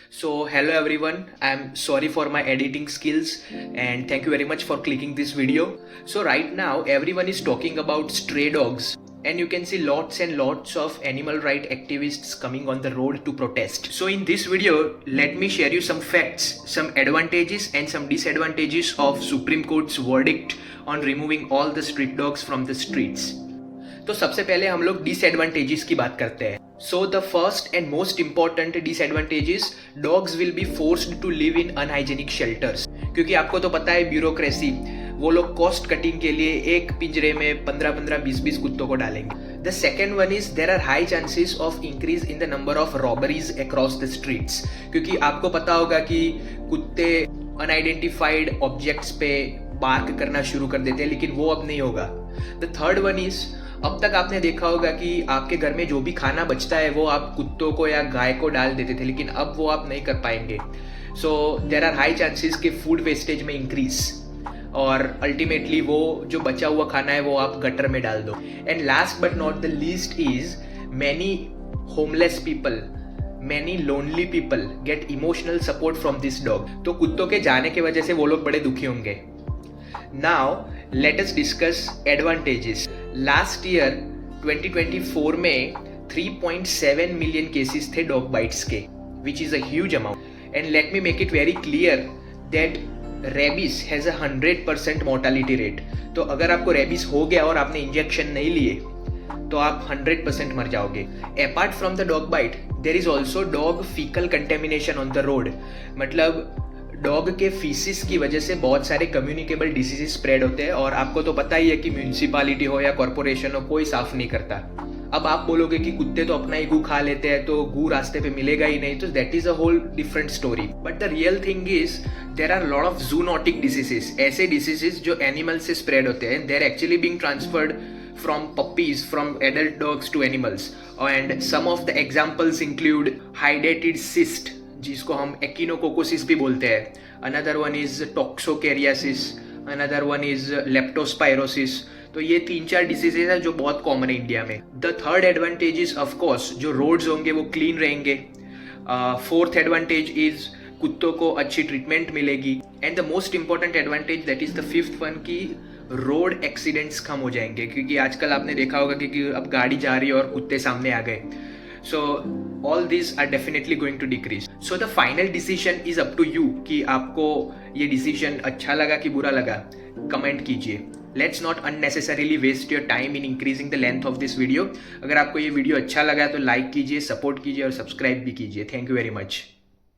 So, hello everyone. I'm sorry for my editing skills and thank you very much for clicking this video. So, right now, everyone is talking about stray dogs, and you can see lots and lots of animal rights activists coming on the road to protest. So, in this video, let me share you some facts, some advantages, and some disadvantages of Supreme Court's verdict on removing all the street dogs from the streets. तो सबसे पहले हम लोग disadvantages की बात करते हैं. So the first and most important disadvantages, dogs will be forced to live in unhygienic shelters. क्योंकि आपको तो पता है ब्यूरोक्रेसी, वो लोग कॉस्ट कटिंग के लिए एक पिंजरे में 15-20 कुत्तों को डालेंगे. The second one is there are high chances of increase in the number of robberies across the streets. क्योंकि आपको पता होगा कि कुत्ते अनआइडेंटिफाइड ऑब्जेक्ट्स पे बार्क करना शुरू कर देते हैं, लेकिन वो अब नहीं होगा. द थर्ड वन इज, अब तक आपने देखा होगा कि आपके घर में जो भी खाना बचता है वो आप कुत्तों को या गाय को डाल देते थे, लेकिन अब वो आप नहीं कर पाएंगे. So there are high chances कि फूड वेस्टेज में इंक्रीज, और अल्टीमेटली वो जो बचा हुआ खाना है वो आप गटर में डाल दो. And last but not the least is, many homeless people, many lonely people get emotional support from this dog. तो कुत्तों के जाने की वजह से वो लोग बड़े दुखी होंगे. Now let us discuss advantages. Last year 2024 में 3.7 मिलियन केसेस थे डॉग बाइट्स के, which is a huge amount. And let me make it very clear that rabies has a 100% mortality rate. तो अगर आपको रेबीज हो गया और आपने इंजेक्शन नहीं लिए तो आप 100% मर जाओगे. Apart from the dog bite, there is also dog fecal contamination on the road. मतलब डॉग के फीसिस की वजह से बहुत सारे कम्युनिकेबल डिसीजेस स्प्रेड होते हैं, और आपको तो पता ही है कि म्यूनिसिपालिटी हो या कॉर्पोरेशन हो, कोई साफ नहीं करता. अब आप बोलोगे कि कुत्ते तो अपना ही गू खा लेते हैं तो गू रास्ते पे मिलेगा ही नहीं, तो that is a whole different story. But the real thing is there are lot of zoonotic diseases, ऐसे डिसीजेस जो एनिमल से स्प्रेड होते हैं. They are actually being transferred from puppies, from adult dogs to animals. And some of the examples include hydatid cyst, जिसको हम echinococcus भी बोलते हैं. Another one is toxocariasis, another one is leptospirosis. तो ये 3-4 डिसीजेज है जो बहुत कॉमन है इंडिया में. The third advantage is of course जो रोड्स होंगे वो क्लीन रहेंगे. फोर्थ एडवांटेज इज कुत्तों को अच्छी ट्रीटमेंट मिलेगी. And the most important advantage, that is the fifth one, की रोड एक्सीडेंट्स कम हो जाएंगे. क्योंकि आजकल आपने देखा होगा कि अब गाड़ी जा रही है और कुत्ते सामने आ गए. So all these are definitely going to decrease. So the final decision is up to you कि आपको ये decision अच्छा लगा कि बुरा लगा. कमेंट कीजिए. Let's not unnecessarily waste your time in increasing the length of this video. अगर आपको ये वीडियो अच्छा लगा तो लाइक कीजिए, सपोर्ट कीजिए और सब्सक्राइब भी कीजिए. Thank you very much.